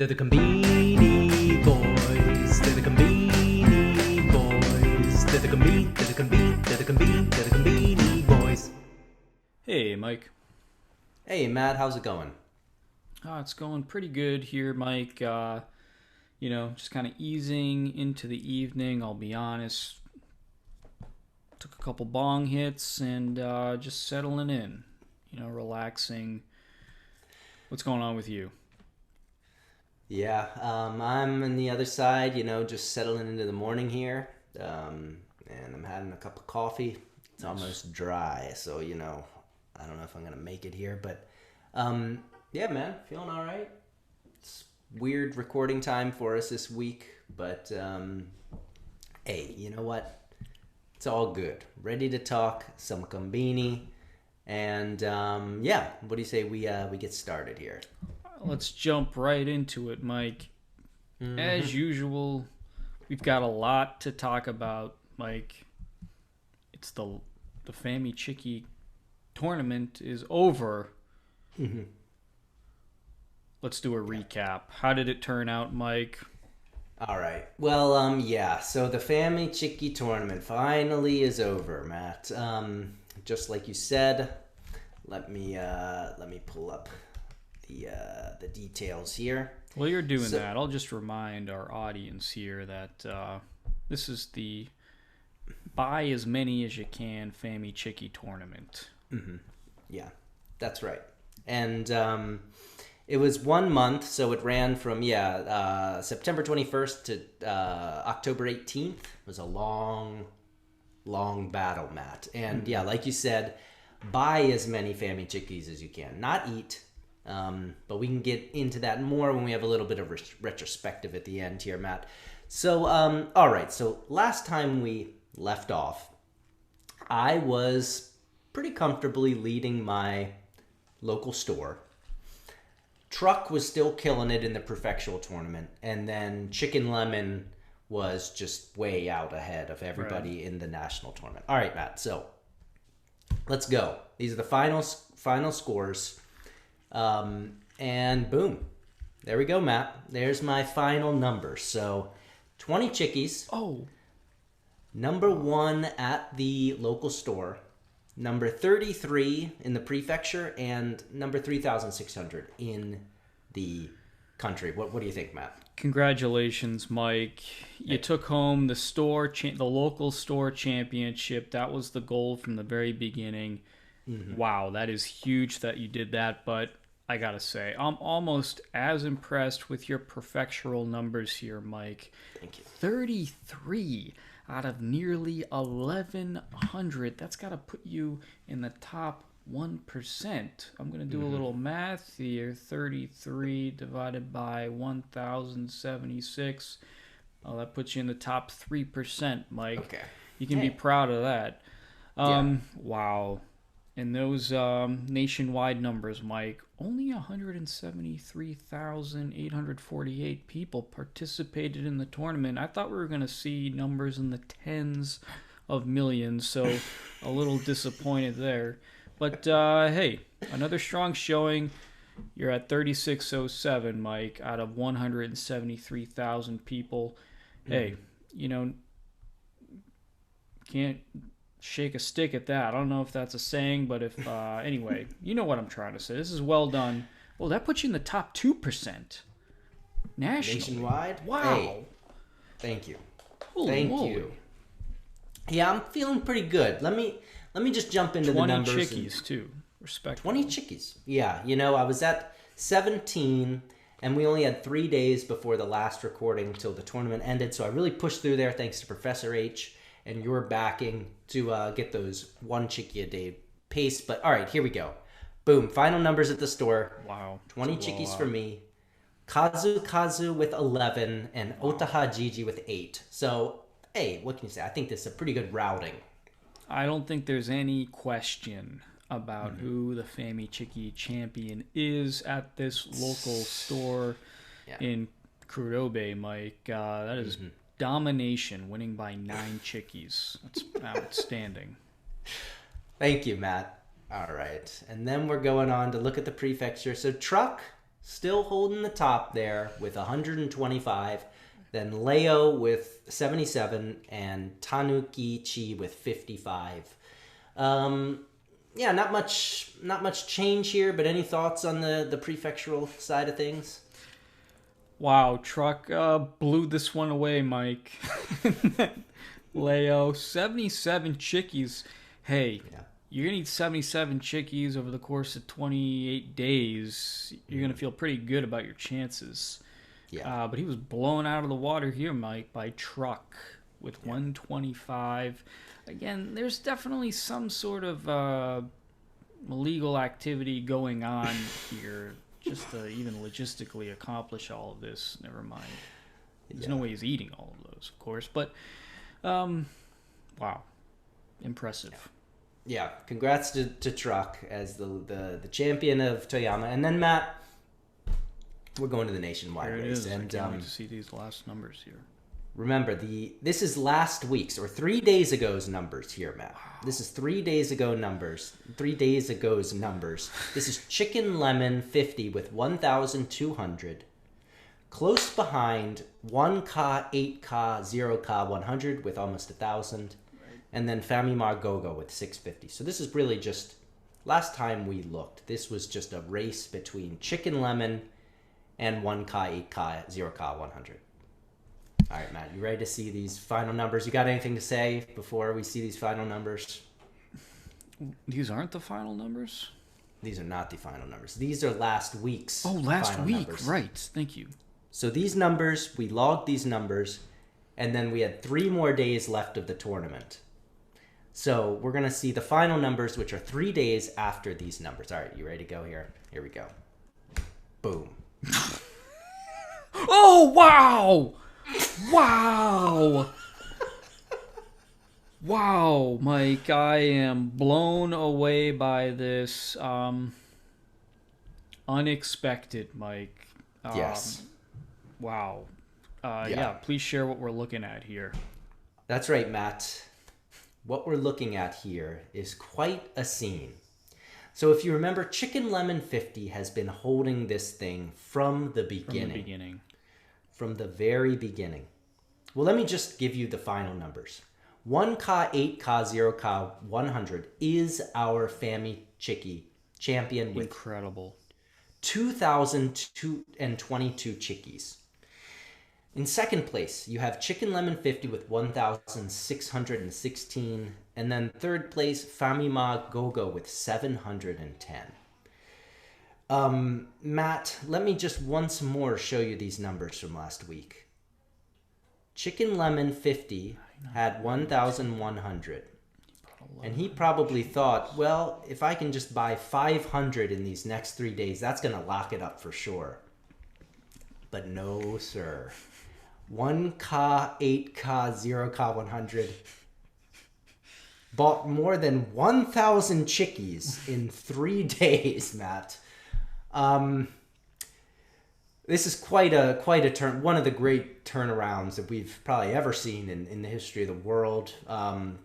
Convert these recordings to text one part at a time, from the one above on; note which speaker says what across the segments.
Speaker 1: They're the Conbini boys. They're the Conbini boys. They're the Conbini boys.
Speaker 2: Hey, Mike.
Speaker 1: Hey, Matt, how's it going?
Speaker 2: It's going pretty good here, Mike. Just kind of easing into the evening, I'll be honest. Took a couple bong hits and just settling in, relaxing. What's going on with you?
Speaker 1: Yeah, I'm on the other side, just settling into the morning here. And I'm having a cup of coffee. It's almost dry, so, I don't know if I'm going to make it here. But, yeah, man, feeling all right. It's weird recording time for us this week. But, hey, you know what? It's all good. Ready to talk some Conbini. And, yeah, what do you say we get started here?
Speaker 2: Let's jump right into it, Mike. As usual, we've got a lot to talk about, Mike. It's the Famichiki tournament is over. Let's do a recap. How did it turn out, Mike?
Speaker 1: All right. Well, yeah. So the Famichiki tournament finally is over, Matt. Just like you said, let me pull up the details here.
Speaker 2: While you're doing that, I'll just remind our audience here that this is the buy as many as you can Famichiki tournament.
Speaker 1: Yeah, that's right. And it was 1 month, so it ran from September 21st to October 18th. It was a long battle, Matt. And yeah, like you said, buy as many Famichikis as you can. Not eat. But we can get into that more when we have a little bit of retrospective at the end here, Matt. So, all right. So last time we left off, I was pretty comfortably leading my local store. Truck was still killing it in the prefectural tournament, and then Chicken Lemon was just way out ahead of everybody in the national tournament. All right, Matt. So let's go. These are the final scores. And boom, there we go, Matt. There's my final number. So 20 chickies.
Speaker 2: Oh.
Speaker 1: Number 1 at the local store. Number 33 in the prefecture, and number 3,600 in the country. What do you think, Matt?
Speaker 2: Congratulations, Mike. You took home the local store championship. That was the goal from the very beginning. Wow, that is huge that you did that, but I gotta say, I'm almost as impressed with your prefectural numbers here, Mike.
Speaker 1: Thank you.
Speaker 2: 33 out of nearly 1,100. That's gotta put you in the top 1%. I'm gonna do a little math here. 33 divided by 1,076. Oh, that puts you in the top 3%, Mike.
Speaker 1: Okay.
Speaker 2: You can be proud of that. Wow. And those nationwide numbers, Mike, only 173,848 people participated in the tournament. I thought we were going to see numbers in the tens of millions, so a little disappointed there. But, hey, another strong showing. You're at 3607, Mike, out of 173,000 people. Hey, can't shake a stick at that. I don't know if that's a saying, but if anyway, you know what I'm trying to say. This is well done. Well, that puts you in the top 2% nationwide. Wow.
Speaker 1: Hey, thank you. Thank you. Yeah, I'm feeling pretty good. Let me just jump into the numbers.
Speaker 2: 20 chickies too. Respect.
Speaker 1: 20 chickies. Yeah, I was at 17 and we only had 3 days before the last recording till the tournament ended, so I really pushed through there thanks to Professor H and your backing to get those 1 chickie a day pace. But all right, here we go. Boom. Final numbers at the store.
Speaker 2: Wow.
Speaker 1: 20 chickies for me. Kazu with 11 and Otaha Gigi with 8. So, hey, what can you say? I think this is a pretty good routing.
Speaker 2: I don't think there's any question about who the Famichiki champion is at this local store in Kurobe, Mike. That is domination, winning by 9 chickies. That's outstanding.
Speaker 1: Thank you, Matt. All right. And then we're going on to look at the prefecture. So Truck still holding the top there with 125. Then Leo with 77 and Tanuki-chi with 55. Yeah, not much change here, but any thoughts on the prefectural side of things?
Speaker 2: Wow, Truck blew this one away, Mike. Leo, 77 chickies. Hey,
Speaker 1: Yeah.
Speaker 2: you're going to eat 77 chickies over the course of 28 days. You're going to feel pretty good about your chances.
Speaker 1: Yeah.
Speaker 2: But he was blown out of the water here, Mike, by Truck with 125. Again, there's definitely some sort of illegal activity going on here just to even logistically accomplish all of this. Never mind. There's no way he's eating all of those, of course. But, wow. Impressive.
Speaker 1: Yeah. Congrats to Truck as the champion of Toyama. And then, Matt, we're going to the nationwide
Speaker 2: Here it
Speaker 1: race.
Speaker 2: is.
Speaker 1: And
Speaker 2: I can't wait to see these last numbers here.
Speaker 1: remember, this is last week's or 3 days ago's numbers here, Matt. This is 3 days ago numbers. 3 days ago's numbers. This is Chicken Lemon 50 with 1,200. Close behind 1K, 8K, 0K, 100 with almost 1,000. And then Famimar Gogo with 650. So this is really just, last time we looked, this was just a race between Chicken Lemon and 1K, 8K, 0K, 100. All right, Matt, you ready to see these final numbers? You got anything to say before we see these final numbers?
Speaker 2: These aren't the final numbers?
Speaker 1: These are not the final numbers. These are last week's
Speaker 2: last
Speaker 1: final
Speaker 2: week.
Speaker 1: numbers.
Speaker 2: Right. Thank you.
Speaker 1: So these numbers, we logged these numbers, and then we had 3 more days left of the tournament. So we're going to see the final numbers, which are 3 days after these numbers. All right, you ready to go here? Here we go. Boom.
Speaker 2: Oh, wow! Wow! Wow, Mike, I am blown away by this. Unexpected, Mike.
Speaker 1: Yes.
Speaker 2: Wow. Yeah, please share what we're looking at here.
Speaker 1: That's right, Matt. What we're looking at here is quite a scene. So if you remember, Chicken Lemon 50 has been holding this thing from the beginning. From the very beginning. Well, let me just give you the final numbers. 1K, 8K, 0K, 100 is our Famichiki champion with
Speaker 2: incredible
Speaker 1: 2,022 chickies. In second place, you have Chicken Lemon 50 with 1,616. And then third place, Famima Gogo with 710. Matt, let me just once more show you these numbers from last week. Chicken Lemon 50 had 1,100. And he probably thought, well, if I can just buy 500 in these next 3 days, that's going to lock it up for sure. But no, sir. 1K, 8K, 0K, 100 bought more than 1,000 chickies in 3 days, Matt. This is quite a turn, one of the great turnarounds that we've probably ever seen in the history of the world.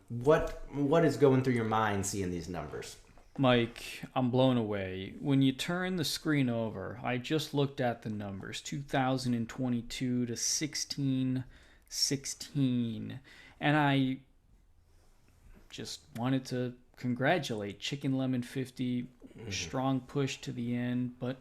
Speaker 1: What is going through your mind seeing these numbers?
Speaker 2: Mike, I'm blown away. When you turn the screen over, I just looked at the numbers, 2022 to 1616, and I just wanted to congratulate Chicken Lemon 50, strong push to the end, but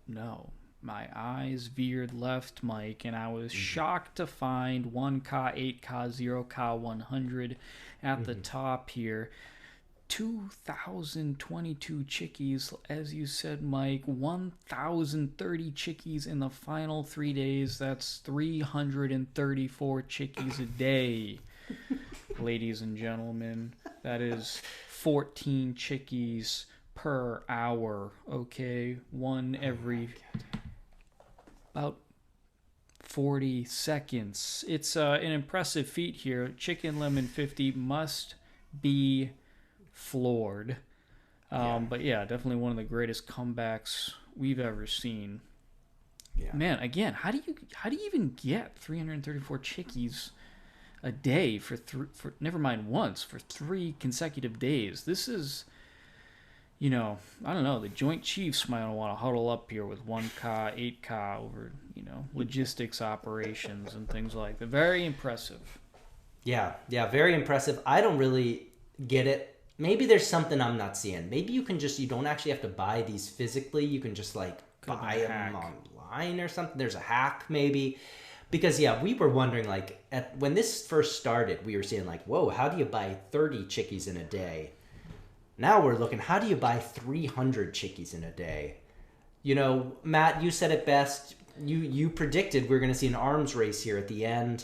Speaker 2: no. My eyes veered left, Mike, and I was shocked to find 1K, 8K, 0K, 100 at the top here. 2,022 chickies, as you said, Mike. 1,030 chickies in the final 3 days. That's 334 chickies a day. Ladies and gentlemen, that is 14 chickies per hour. Okay, one every about 40 seconds. It's an impressive feat here. Chicken Lemon 50 must be floored. But yeah, definitely one of the greatest comebacks we've ever seen. Yeah. Man, again, how do you even get 334 chickies a day for never mind once, for 3 consecutive days? This is, I don't know, the Joint Chiefs might want to huddle up here with 1K, 8K over, logistics operations and things like that. Very impressive.
Speaker 1: Yeah, very impressive. I don't really get it. Maybe there's something I'm not seeing. Maybe you don't actually have to buy these physically. You can just buy them online or something. There's a hack maybe. Because we were wondering when this first started, we were seeing whoa, how do you buy 30 chickies in a day? Now we're looking, how do you buy 300 chickies in a day? Matt, you said it best. You predicted we were going to see an arms race here at the end,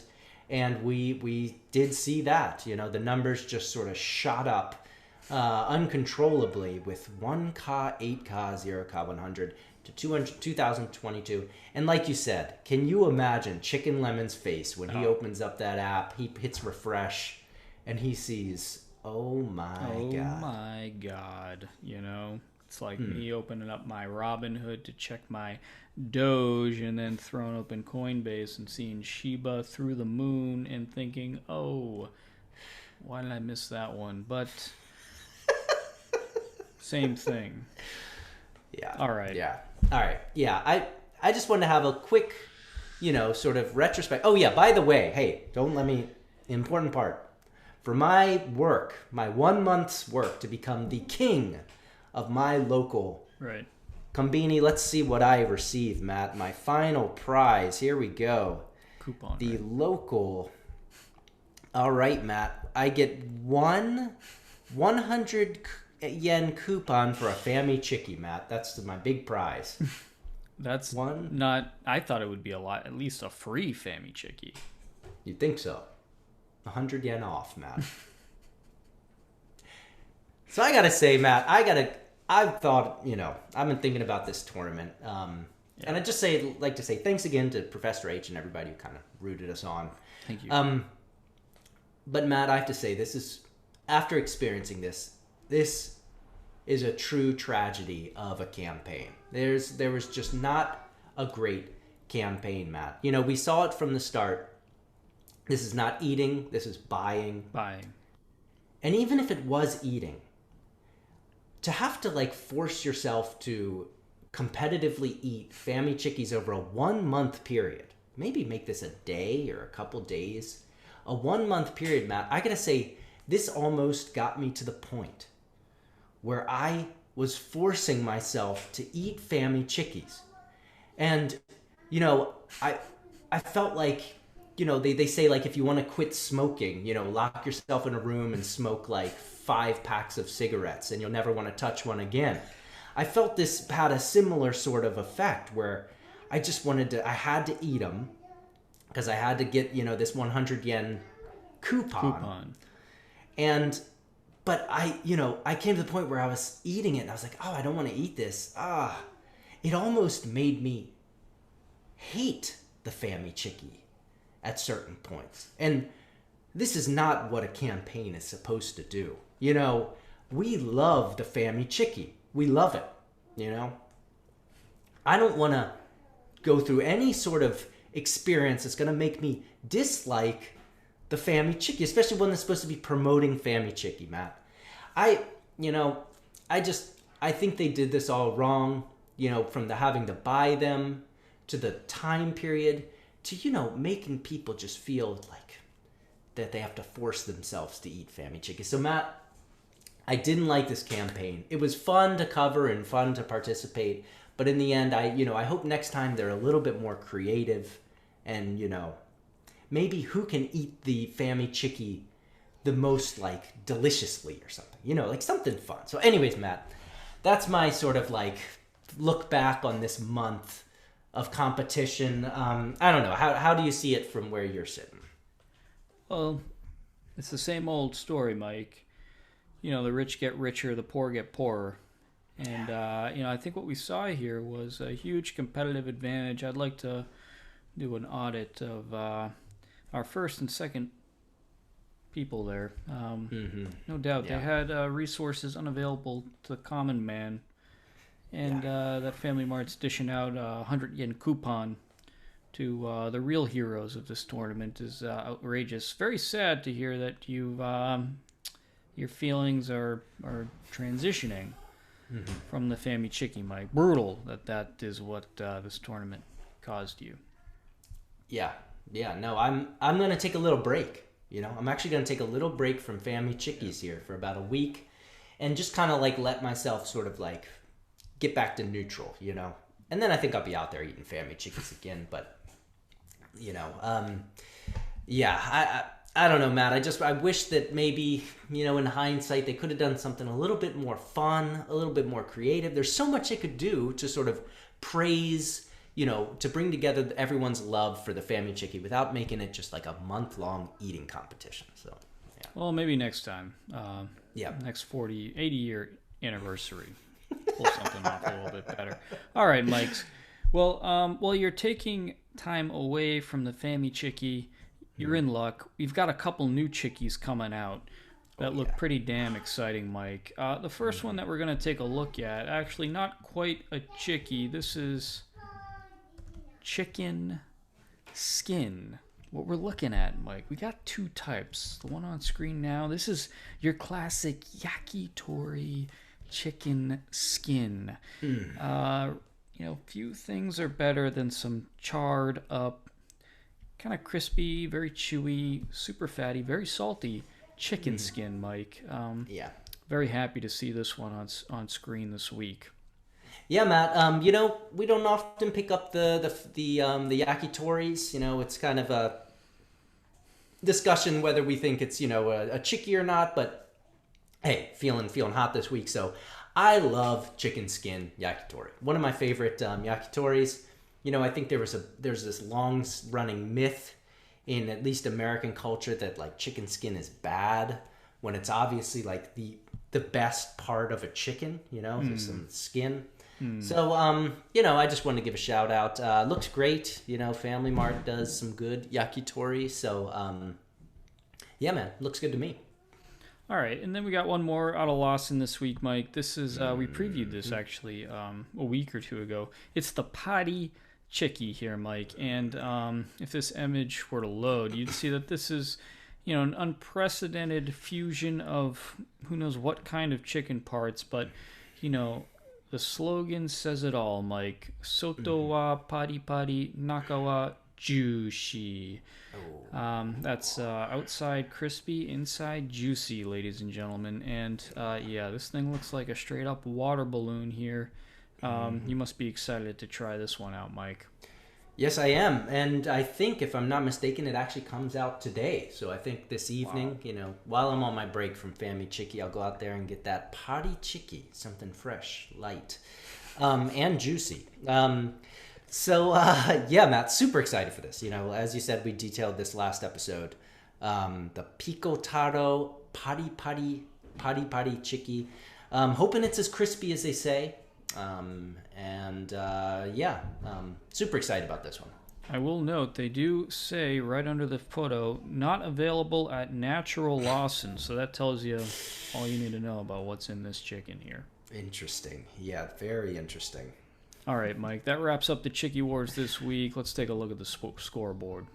Speaker 1: and we did see that. The numbers just sort of shot up uncontrollably with 1K, 8K, 0K, 100 to 2022. And like you said, can you imagine Chicken Lemon's face when he opens up that app, he hits refresh, and he sees, oh my God. It's like me opening up my Robinhood to check my Doge and then throwing open Coinbase and seeing Shiba through the moon and thinking, oh, why did I miss that one? But same thing. Yeah.
Speaker 2: All right.
Speaker 1: Yeah. All right. Yeah. I just wanted to have a quick, sort of retrospect. Oh, yeah. By the way, hey, important part. For my work, my 1 month's work to become the king of my local Conbini, let's see what I received, Matt. My final prize. Here we go.
Speaker 2: Coupon.
Speaker 1: The local. All right, Matt. I get 100 yen coupon for a Famichiki, Matt. That's my big prize.
Speaker 2: That's not. I thought it would be at least a free Famichiki.
Speaker 1: You'd think so. 100 yen off, Matt. So I gotta say, Matt, I've thought, I've been thinking about this tournament. And I'd just like to say thanks again to Professor H and everybody who kind of rooted us on.
Speaker 2: Thank you.
Speaker 1: But Matt, I have to say, after experiencing this is a true tragedy of a campaign. There was just not a great campaign, Matt. We saw it from the start. This is not eating. This is buying. And even if it was eating, to have to force yourself to competitively eat Famichikis over a 1 month period, maybe make this a day or a couple days, a 1 month period, Matt, I gotta say, this almost got me to the point where I was forcing myself to eat Famichikis. And, I felt like, they say if you want to quit smoking, lock yourself in a room and smoke 5 packs of cigarettes and you'll never want to touch one again. I felt this had a similar sort of effect where I just I had to eat them because I had to get, this 100 yen coupon. But I came to the point where I was eating it and I was like, oh, I don't want to eat this. It almost made me hate the Famichiki at certain points. And this is not what a campaign is supposed to do. We love the Famichiki. We love it, I don't want to go through any sort of experience that's going to make me dislike the Famichiki, especially one that's supposed to be promoting Famichiki, Matt. I think they did this all wrong, from the having to buy them to the time period to, making people just feel like that they have to force themselves to eat Famichiki. So, Matt, I didn't like this campaign. It was fun to cover and fun to participate, but in the end, I hope next time they're a little bit more creative and, maybe who can eat the Famichiki the most deliciously or something, something fun. So anyways, Matt, that's my sort of look back on this month of competition. I don't know. How do you see it from where you're sitting?
Speaker 2: Well, it's the same old story, Mike. The rich get richer, the poor get poorer. And, I think what we saw here was a huge competitive advantage. I'd like to do an audit of our first and second people there. No doubt. They had resources unavailable to the common man. And that Family Mart's dishing out a 100 yen coupon to the real heroes of this tournament is outrageous. Very sad to hear that you've your feelings are transitioning. from the Famichiki, Mike. Brutal that is what this tournament caused you.
Speaker 1: Yeah. No, I'm gonna take a little break. I'm actually gonna take a little break from Famichikis here for about a week, and just kind of like let myself sort of like get back to neutral. And then I think I'll be out there eating Famichikis again. But yeah, I don't know, Matt. I wish that maybe, in hindsight, they could have done something a little bit more fun, a little bit more creative. There's so much they could do to sort of praise, to bring together everyone's love for the Famichiki without making it just like a month-long eating competition. So, yeah.
Speaker 2: Well, maybe next time. Next 80-year anniversary. Pull something off a little bit better. All right, Mike. Well, while you're taking time away from the Famichiki, you're in luck. We've got a couple new Chikis coming out that look pretty damn exciting, Mike. The first one that we're going to take a look at, actually not quite a Chiki. This is chicken skin. What we're looking at, Mike, we got two types. The one on screen now, this is your classic yakitori chicken skin. Few things are better than some charred up, kind of crispy, very chewy, super fatty, very salty chicken skin, Mike. Very happy to see this one on screen this week.
Speaker 1: Yeah, Matt. We don't often pick up the yakitoris. It's kind of a discussion whether we think it's a Chiki or not. But hey, feeling hot this week. So I love chicken skin yakitori. One of my favorite yakitoris. I think there's this long running myth in at least American culture that like chicken skin is bad when it's obviously like the best part of a chicken. There's some skin. So, I just wanted to give a shout out. Looks great. Family Mart does some good yakitori. So, yeah, man, looks good to me.
Speaker 2: All right, and then we got one more out of Lawson this week, Mike. This is, we previewed this actually a week or two ago. It's the Parichiki here, Mike. And if this image were to load, you'd see that this is, an unprecedented fusion of who knows what kind of chicken parts, but, the slogan says it all, Mike. Soto wa pari pari, naka wa juicy. That's outside crispy, inside juicy, ladies and gentlemen. And this thing looks like a straight up water balloon here. You must be excited to try this one out, Mike.
Speaker 1: Yes, I am. And I think, if I'm not mistaken, it actually comes out today. So I think this evening, while I'm on my break from Famichiki, I'll go out there and get that Parichiki, something fresh, light, and juicy. Matt, super excited for this. As you said, we detailed this last episode. The Pico Taro Pari Chiki. Hoping it's as crispy as they say. Super excited about this one.
Speaker 2: I will note, they do say right under the photo, not available at Natural Lawson. So that tells you all you need to know about what's in this chicken here.
Speaker 1: Interesting. Yeah, very interesting.
Speaker 2: All right, Mike, that wraps up the Chiki Wars this week. Let's take a look at the scoreboard.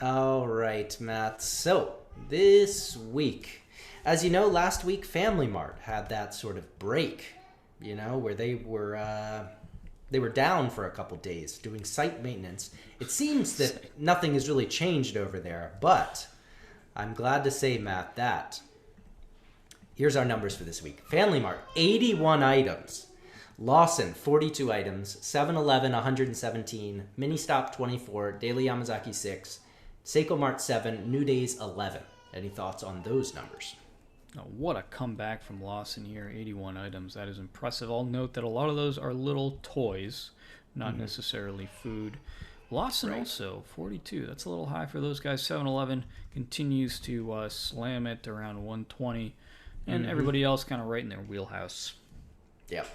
Speaker 1: All right, Matt. So, this week, as you know, last week, Family Mart had that sort of break, where they were down for a couple days doing site maintenance. It seems that nothing has really changed over there, but I'm glad to say, Matt, that here's our numbers for this week. Family Mart, 81 items. Lawson, 42 items. 7-Eleven, 117. Mini Stop, 24. Daily Yamazaki, 6. Seiko Mart, 7. New Days, 11. Any thoughts on those numbers?
Speaker 2: Oh, what a comeback from Lawson here. 81 items. That is impressive. I'll note that a lot of those are little toys, not necessarily food. Lawson also, 42. That's a little high for those guys. 7-Eleven continues to slam it around 120. And everybody else kind of right in their wheelhouse.
Speaker 1: Yep.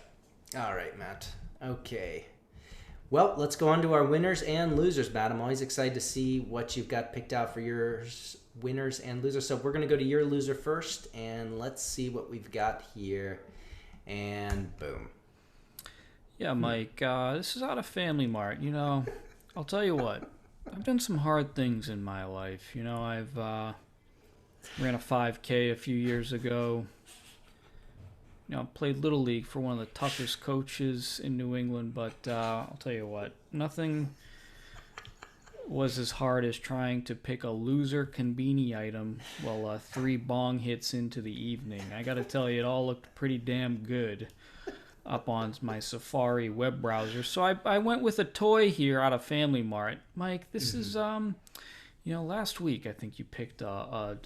Speaker 1: All right, Matt. Okay. Well, let's go on to our winners and losers, Matt. I'm always excited to see what you've got picked out for your winners and losers. So we're going to go to your loser first, and let's see what we've got here. And boom.
Speaker 2: Yeah, Mike, this is out of Family Mart. I'll tell you what. I've done some hard things in my life. I've ran a 5K a few years ago. played Little League for one of the toughest coaches in New England, but I'll tell you what, nothing was as hard as trying to pick a loser Conbini item while 3 bong hits into the evening. I gotta tell you, it all looked pretty damn good up on my Safari web browser. So I went with a toy here out of Family Mart. Mike, this is, last week I think you picked a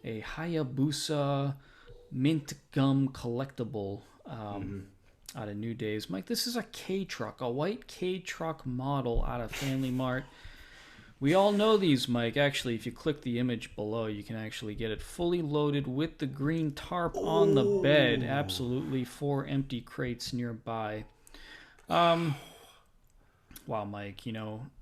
Speaker 2: Hayabusa mint gum collectible out of New Days. Mike, this is a K-Truck, a white K-Truck model out of Family Mart. We all know these, Mike. Actually, if you click the image below, you can actually get it fully loaded with the green tarp on the bed. Absolutely, 4 empty crates nearby. Wow, Mike,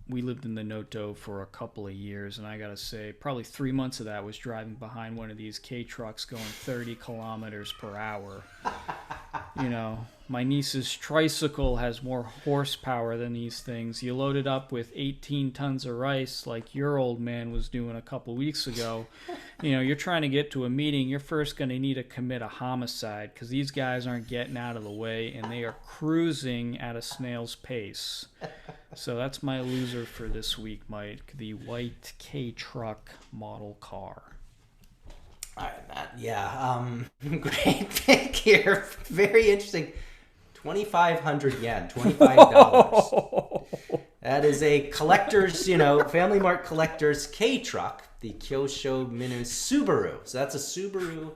Speaker 2: we lived in the Noto for a couple of years, and I gotta say, probably 3 months of that was driving behind one of these K-Trucks going 30 kilometers per hour. My niece's tricycle has more horsepower than these things. You load it up with 18 tons of rice like your old man was doing a couple weeks ago. You're trying to get to a meeting. You're first going to need to commit a homicide because these guys aren't getting out of the way, and they are cruising at a snail's pace. So that's my loser for this week, Mike, the white K-Truck model car.
Speaker 1: All right, Matt. Yeah, great pick here. Very interesting. 2,500 yen, $25. That is a collector's, Family Mart collector's K-Truck, the Kyosho Minu Subaru. So that's a Subaru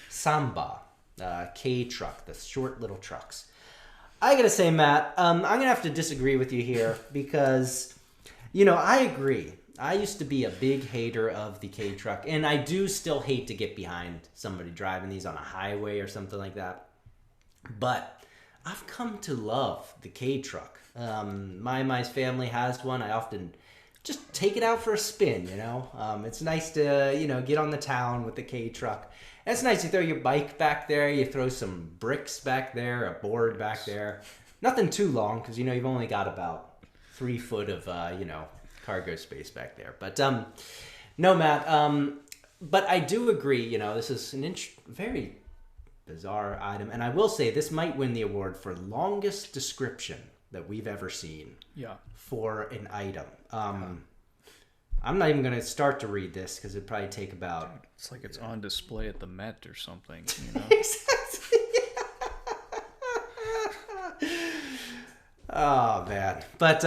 Speaker 1: Samba K-Truck, the short little trucks. I gotta say, Matt, I'm gonna have to disagree with you here because, I agree. I used to be a big hater of the K-Truck, and I do still hate to get behind somebody driving these on a highway or something like that. But I've come to love the K-Truck. My family has one. I often just take it out for a spin, It's nice to, get on the town with the K-Truck. And it's nice to throw your bike back there. You throw some bricks back there, a board back there. Nothing too long because, you've only got about 3 foot of, cargo space back there. But no, Matt. But I do agree. This is an very bizarre item, and I will say this might win the award for longest description that we've ever seen.
Speaker 2: Yeah. For
Speaker 1: an item. I'm not even going to start to read this because it'd probably take about.
Speaker 2: It's like it's on display at the Met or something.
Speaker 1: Exactly. Oh, man. But,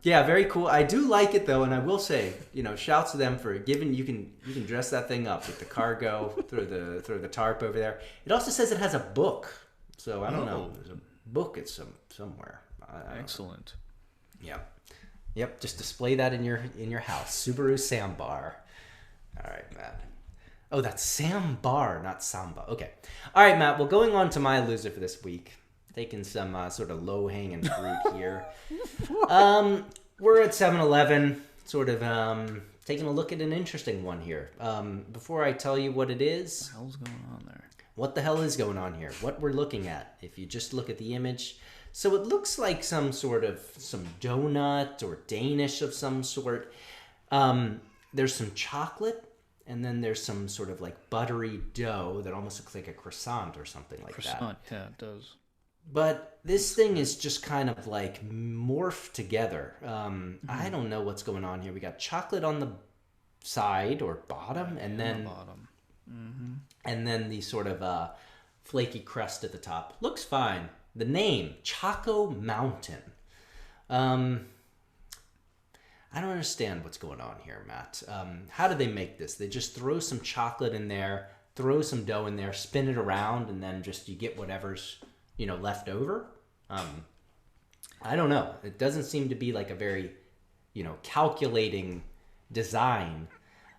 Speaker 1: very cool. I do like it, though, and I will say, shouts to them for giving, you can dress that thing up with the cargo, throw the tarp over there. It also says it has a book. So, I don't know. There's a book at somewhere.
Speaker 2: Excellent.
Speaker 1: Yeah. Yep, just display that in your house. Subaru Sambar. All right, Matt. Oh, that's Sambar, not Samba. Okay. All right, Matt. Well, going on to my loser for this week. Taking some sort of low-hanging fruit here. We're at 7-Eleven, sort of taking a look at an interesting one here. Before I tell you what it is...
Speaker 2: What the hell's going on there?
Speaker 1: What the hell is going on here? What we're looking at, if you just look at the image. So it looks like some donut or Danish of some sort. There's some chocolate, and then there's some sort of like buttery dough that almost looks like a croissant or something like that.
Speaker 2: Croissant, yeah, it does.
Speaker 1: But this thing is just kind of like morphed together. I don't know what's going on here. We got chocolate on the side or bottom, and then
Speaker 2: bottom.
Speaker 1: And then the sort of flaky crust at the top. Looks fine. The name, Choco Mountain. I don't understand what's going on here, Matt. How do they make this? They just throw some chocolate in there, throw some dough in there, spin it around, and then just you get whatever's left over. I don't know. It doesn't seem to be like a very, calculating design.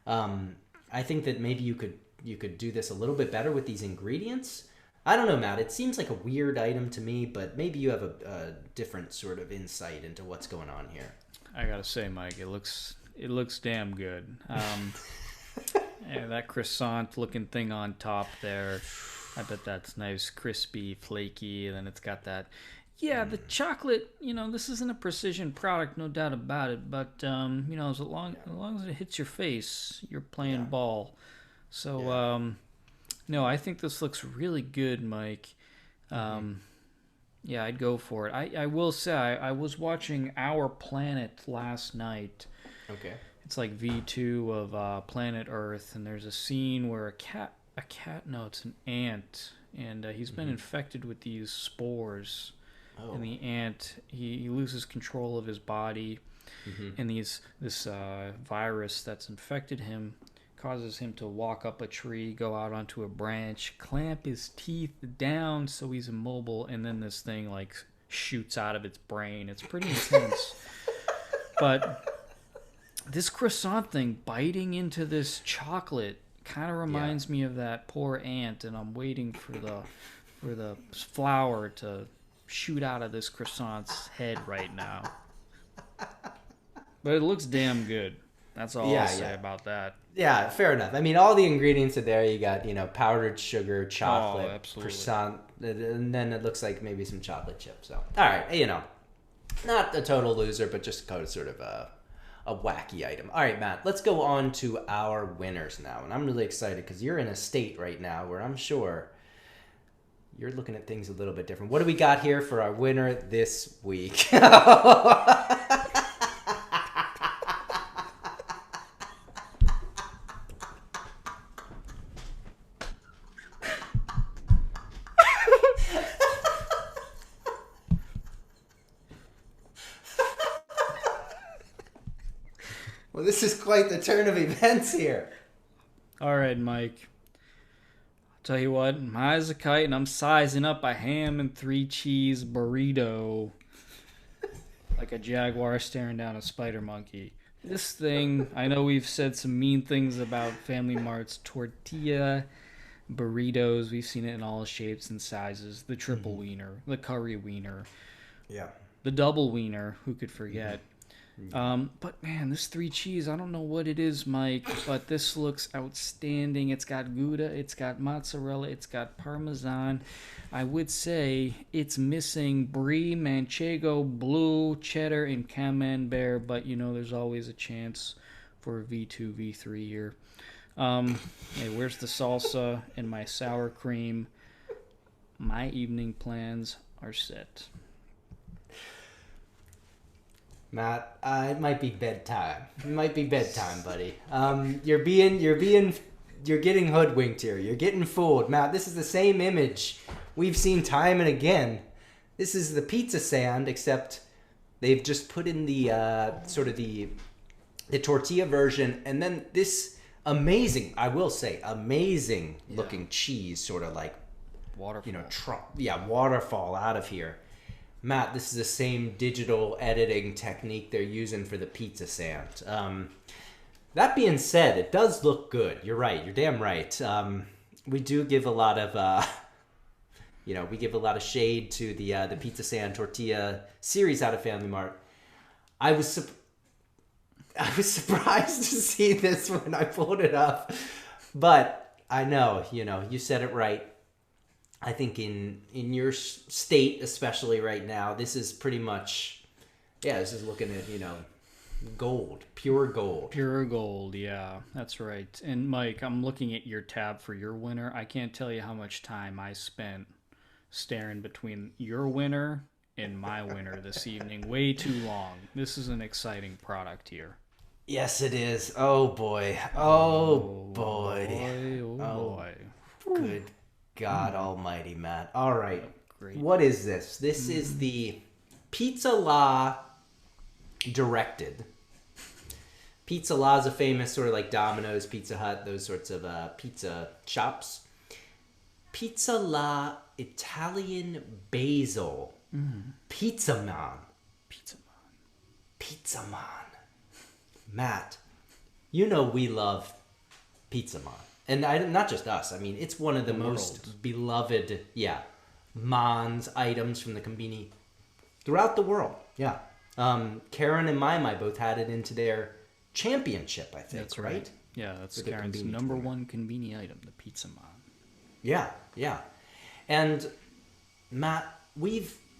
Speaker 1: I think that maybe you could do this a little bit better with these ingredients. I don't know, Matt. It seems like a weird item to me, but maybe you have a different sort of insight into what's going on here.
Speaker 2: I gotta say, Mike, it looks damn good. Yeah, that croissant-looking thing on top there. I bet that's nice, crispy, flaky, and then it's got that. Yeah, the chocolate, this isn't a precision product, no doubt about it, but, as long as it hits your face, you're playing ball. So, No, I think this looks really good, Mike. Yeah, I'd go for it. I will say, I was watching Our Planet last night.
Speaker 1: Okay.
Speaker 2: It's like V2 of Planet Earth, and there's a scene where no, it's an ant, and he's been infected with these spores.
Speaker 1: Oh.
Speaker 2: And the ant, he loses control of his body, and this virus that's infected him causes him to walk up a tree, go out onto a branch, clamp his teeth down so he's immobile, and then this thing like shoots out of its brain. It's pretty intense. But this croissant thing biting into this chocolate kind of reminds me of that poor ant, and I'm waiting for the flour to shoot out of this croissant's head right now. But it looks damn good. That's all I'll say about that.
Speaker 1: Yeah, fair enough. I mean, all the ingredients are there. You got, powdered sugar, chocolate, croissant, and then it looks like maybe some chocolate chips. So, all right, not a total loser, but just sort of a wacky item. All right, Matt, let's go on to our winners now. And I'm really excited because you're in a state right now where I'm sure you're looking at things a little bit different. What do we got here for our winner this week? Well, this is quite the turn of events here.
Speaker 2: All right, Mike. I'll tell you what, I'm high as a kite, and I'm sizing up a ham and 3 cheese burrito like a jaguar staring down a spider monkey. This thing, I know we've said some mean things about Family Mart's tortilla burritos. We've seen it in all shapes and sizes. The triple wiener, the curry wiener, the double wiener, who could forget? But man, this 3 cheese, I don't know what it is, Mike, but this looks outstanding. It's got Gouda, it's got mozzarella, it's got Parmesan. I would say it's missing Brie, Manchego, Blue, Cheddar, and Camembert, but there's always a chance for a V2, V3 here. Hey, where's the salsa and my sour cream? My evening plans are set.
Speaker 1: Matt, it might be bedtime. It might be bedtime, buddy. You're getting hoodwinked here. You're getting fooled. Matt, this is the same image we've seen time and again. This is the pizza stand, except they've just put in the the tortilla version, and then this amazing looking cheese, sort of like
Speaker 2: waterfall.
Speaker 1: Waterfall out of here. Matt, this is the same digital editing technique they're using for the pizza stand. That being said, it does look good. You're right. You're damn right. We do give a lot of, shade to the pizza stand tortilla series out of Family Mart. I was surprised to see this when I pulled it up, but I know, you said it right. I think in your state, especially right now, this is pretty much, this is looking at, gold, pure gold.
Speaker 2: Pure gold, yeah, that's right. And Mike, I'm looking at your tab for your winner. I can't tell you how much time I spent staring between your winner and my winner this evening. Way too long. This is an exciting product here.
Speaker 1: Yes, it is. Oh, boy. Oh, boy.
Speaker 2: Oh, boy.
Speaker 1: Good God almighty, Matt. All right.
Speaker 2: Great.
Speaker 1: What is this? This is the Pizza La directed. Pizza La is a famous sort of like Domino's, Pizza Hut, those sorts of pizza shops. Pizza La Italian Basil. Pizza Man. Matt, we love Pizza Man. And not just us. I mean, it's one of the most beloved, Mans items from the Conbini throughout the world. Yeah. Karen and Mai both had it into their championship, I think.
Speaker 2: That's right. Yeah, that's Karen's number one Conbini item, the Pizza Man.
Speaker 1: Yeah. And Matt,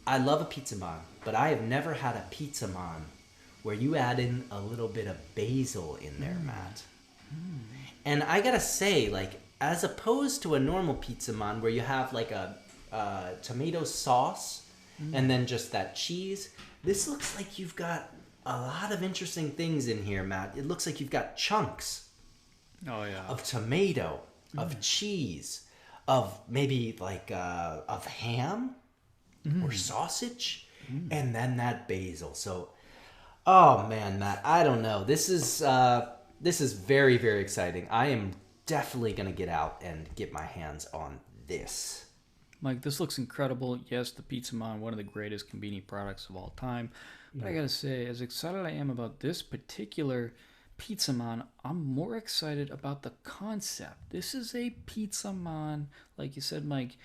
Speaker 1: I love a Pizza Man, but I have never had a Pizza Man where you add in a little bit of basil in there, Matt. And I gotta say, as opposed to a normal pizza man where you have like a tomato sauce and then just that cheese, this looks like you've got a lot of interesting things in here, Matt. It looks like you've got chunks of tomato, of cheese, of maybe like of ham or sausage, and then that basil. So, oh man, Matt, I don't know. This is very, very exciting. I am definitely gonna get out and get my hands on this.
Speaker 2: Mike, this looks incredible. Yes, the Pizza Man, one of the greatest Conbini products of all time. But I gotta say, as excited I am about this particular Pizza Man, I'm more excited about the concept. This is a Pizza Man, like you said, Mike,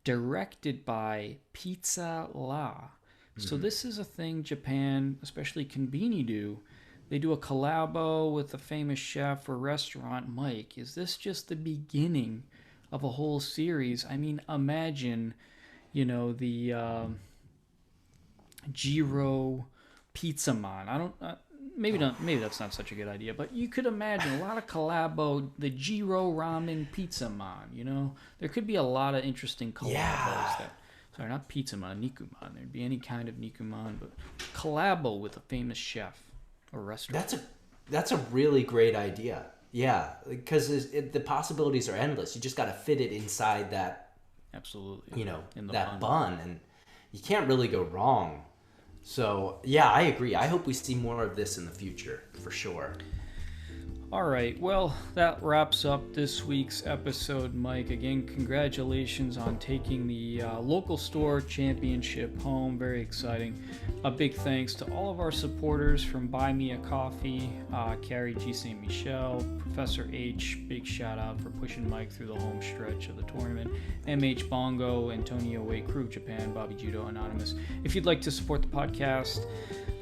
Speaker 2: directed by Pizza La. So this is a thing Japan, especially Conbini, do. They do a collabo with a famous chef or restaurant. Mike, is this just the beginning of a whole series? I mean, imagine, the Jiro Pizza Man. Maybe that's not such a good idea, but you could imagine a lot of collabo, the Jiro Ramen Pizza Man, there could be a lot of interesting collabos sorry, not Pizza Man, Nikuman. There'd be any kind of Nikuman, but collabo with a famous chef or restaurant.
Speaker 1: That's a really great idea. Yeah, because the possibilities are endless. You just got to fit it inside that,
Speaker 2: absolutely,
Speaker 1: in that bun, and you can't really go wrong. So, yeah, I agree. I hope we see more of this in the future, for sure.
Speaker 2: All right, well, that wraps up this week's episode, Mike. Again, congratulations on taking the local store championship home. Very exciting. A big thanks to all of our supporters from Buy Me a Coffee, Carrie G. St. Michel, Professor H, big shout out for pushing Mike through the home stretch of the tournament, MH Bongo, Antonio Way, Crew Japan, Bobby Judo Anonymous. If you'd like to support the podcast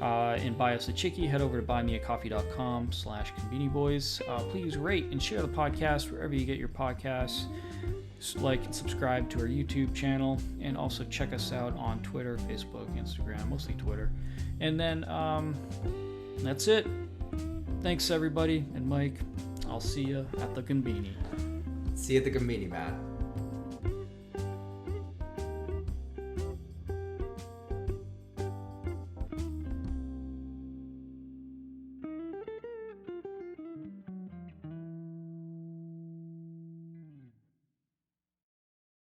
Speaker 2: and buy us a Chiki, head over to buymeacoffee.com/conbiniboys. Please rate and share the podcast wherever you get your podcasts. Like and subscribe to our YouTube channel, and also check us out on Twitter, Facebook, Instagram, mostly Twitter. And then that's it. Thanks everybody, and Mike, I'll see you at the Conbini.
Speaker 1: See you at the Conbini, Matt.